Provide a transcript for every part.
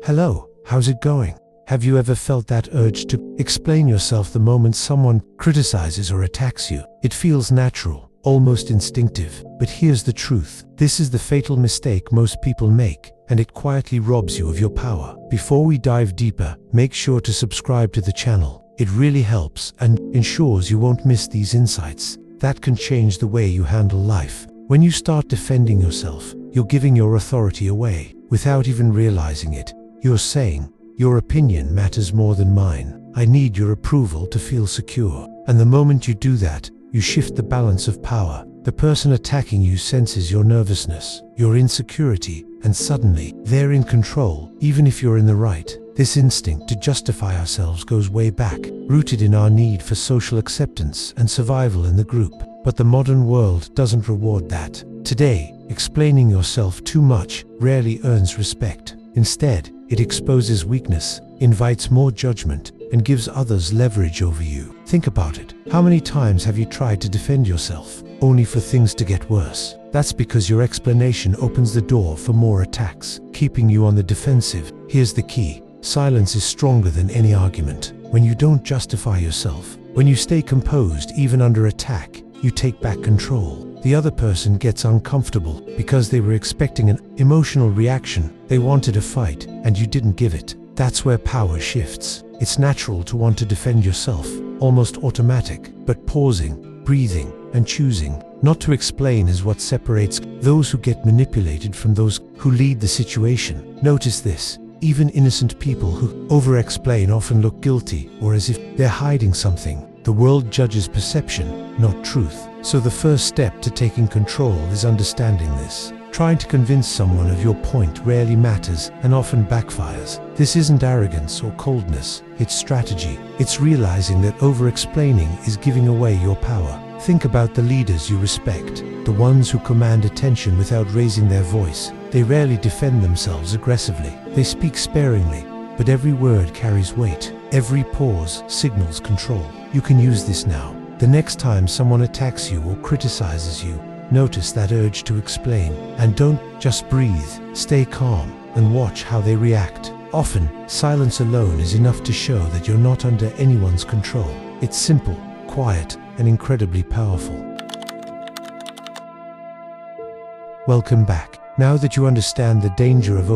Hello, how's it going? Have you ever felt that urge to explain yourself the moment someone criticizes or attacks you? It feels natural, almost instinctive. But here's the truth. This is the fatal mistake most people make, and it quietly robs you of your power. Before we dive deeper, make sure to subscribe to the channel. It really helps and ensures you won't miss these insights that can change the way you handle life. When you start defending yourself, you're giving your authority away. Without even realizing it, you're saying, "Your opinion matters more than mine. I need your approval to feel secure." And the moment you do that, you shift the balance of power. The person attacking you senses your nervousness, your insecurity, and suddenly, they're in control, even if you're in the right. This instinct to justify ourselves goes way back, rooted in our need for social acceptance and survival in the group. But the modern world doesn't reward that. Today, explaining yourself too much rarely earns respect. Instead, it exposes weakness, invites more judgment, and gives others leverage over you. Think about it. How many times have you tried to defend yourself, only for things to get worse? That's because your explanation opens the door for more attacks, keeping you on the defensive. Here's the key. Silence is stronger than any argument. When you don't justify yourself, when you stay composed even under attack, you take back control. The other person gets uncomfortable because they were expecting an emotional reaction. They wanted a fight, and you didn't give it. That's where power shifts. It's natural to want to defend yourself, almost automatic, but pausing, breathing, and choosing not to explain is what separates those who get manipulated from those who lead the situation. Notice this. Even innocent people who over-explain often look guilty or as if they're hiding something. The world judges perception, not truth. So the first step to taking control is understanding this. Trying to convince someone of your point rarely matters and often backfires. This isn't arrogance or coldness, it's strategy. It's realizing that over-explaining is giving away your power. Think about the leaders you respect, the ones who command attention without raising their voice. They rarely defend themselves aggressively. They speak sparingly, but every word carries weight. Every pause signals control. You can use this now. The next time someone attacks you or criticizes you, notice that urge to explain. And don't just breathe. Stay calm and watch how they react. Often, silence alone is enough to show that you're not under anyone's control. It's simple, quiet, and incredibly powerful. Welcome back. Now that you understand the danger of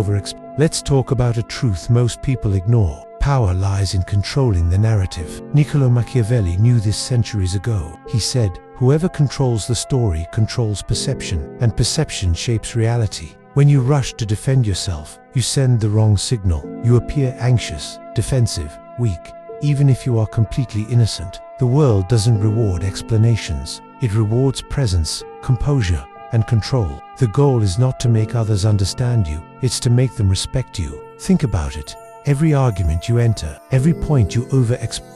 let's talk about a truth most people ignore. Power lies in controlling the narrative. Niccolo Machiavelli knew this centuries ago. He said, "Whoever controls the story controls perception, and perception shapes reality." When you rush to defend yourself, you send the wrong signal. You appear anxious, defensive, weak, even if you are completely innocent. The world doesn't reward explanations. It rewards presence, composure, and control. The goal is not to make others understand you, it's to make them respect you. Think about it. Every argument you enter, every point you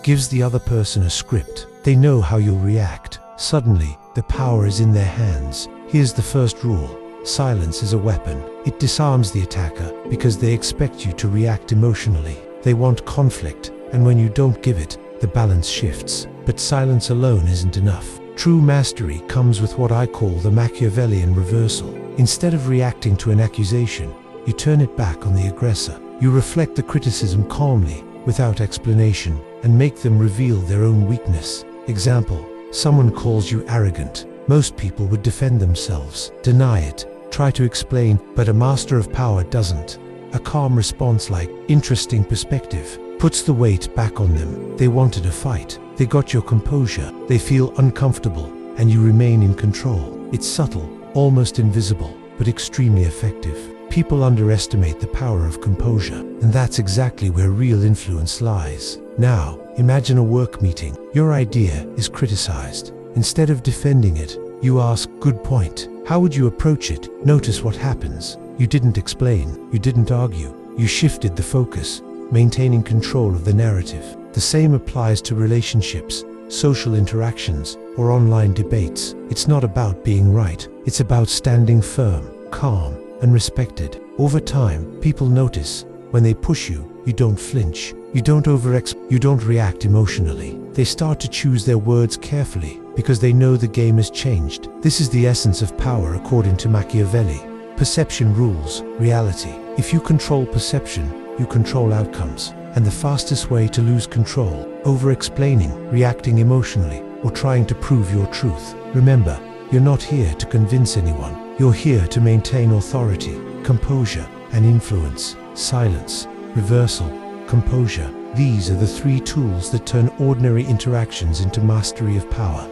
gives the other person a script. They know how you'll react. Suddenly, the power is in their hands. Here's the first rule. Silence is a weapon. It disarms the attacker because they expect you to react emotionally. They want conflict, and when you don't give it, the balance shifts. But silence alone isn't enough. True mastery comes with what I call the Machiavellian reversal. Instead of reacting to an accusation, you turn it back on the aggressor. You reflect the criticism calmly, without explanation, and make them reveal their own weakness. Example, someone calls you arrogant. Most people would defend themselves, deny it, try to explain, but a master of power doesn't. A calm response like, "Interesting perspective," puts the weight back on them. They wanted a fight. They got your composure. They feel uncomfortable, and you remain in control. It's subtle, almost invisible, but extremely effective. People underestimate the power of composure, and that's exactly where real influence lies. Now, imagine a work meeting. Your idea is criticized. Instead of defending it, you ask, "Good point. How would you approach it?" Notice what happens. You didn't explain. You didn't argue. You shifted the focus, maintaining control of the narrative. The same applies to relationships, social interactions, or online debates. It's not about being right. It's about standing firm, calm, and respected. Over time, people notice. When they push you, you don't flinch. You don't react emotionally. They start to choose their words carefully because they know the game has changed. This is the essence of power according to Machiavelli. Perception rules reality. If you control perception, you control outcomes. And the fastest way to lose control, over-explaining, reacting emotionally, or trying to prove your truth. Remember, you're not here to convince anyone. You're here to maintain authority, composure, and influence. Silence, reversal, composure. These are the three tools that turn ordinary interactions into mastery of power.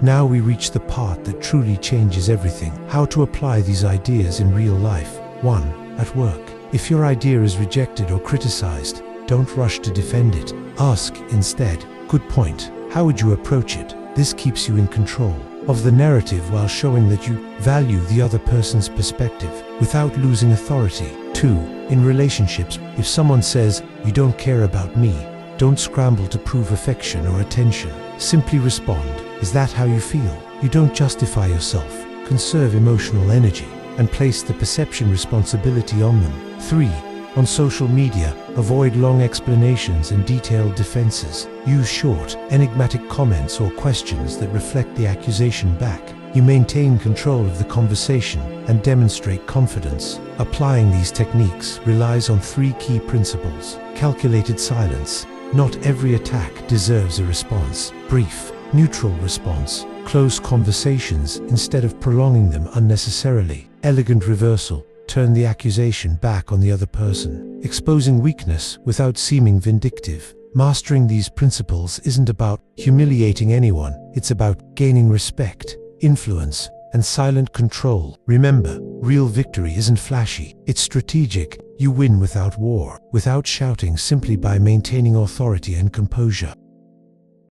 Now we reach the part that truly changes everything. How to apply these ideas in real life. 1. At work. If your idea is rejected or criticized, don't rush to defend it. Ask instead, good point, how would you approach it? This keeps you in control of the narrative while showing that you value the other person's perspective without losing authority. 2. In relationships, if someone says, you don't care about me, don't scramble to prove affection or attention. Simply respond, is that how you feel? You don't justify yourself. Conserve emotional energy and place the perception responsibility on them. 3. On social media, avoid long explanations and detailed defenses. Use short, enigmatic comments or questions that reflect the accusation back. You maintain control of the conversation and demonstrate confidence. Applying these techniques relies on 3 key principles. Calculated silence. Not every attack deserves a response. Brief, neutral response. Close conversations instead of prolonging them unnecessarily. Elegant reversal. Turn the accusation back on the other person. Exposing weakness without seeming vindictive. Mastering these principles isn't about humiliating anyone. It's about gaining respect, influence, and silent control. Remember, real victory isn't flashy. It's strategic. You win without war, without shouting, simply by maintaining authority and composure.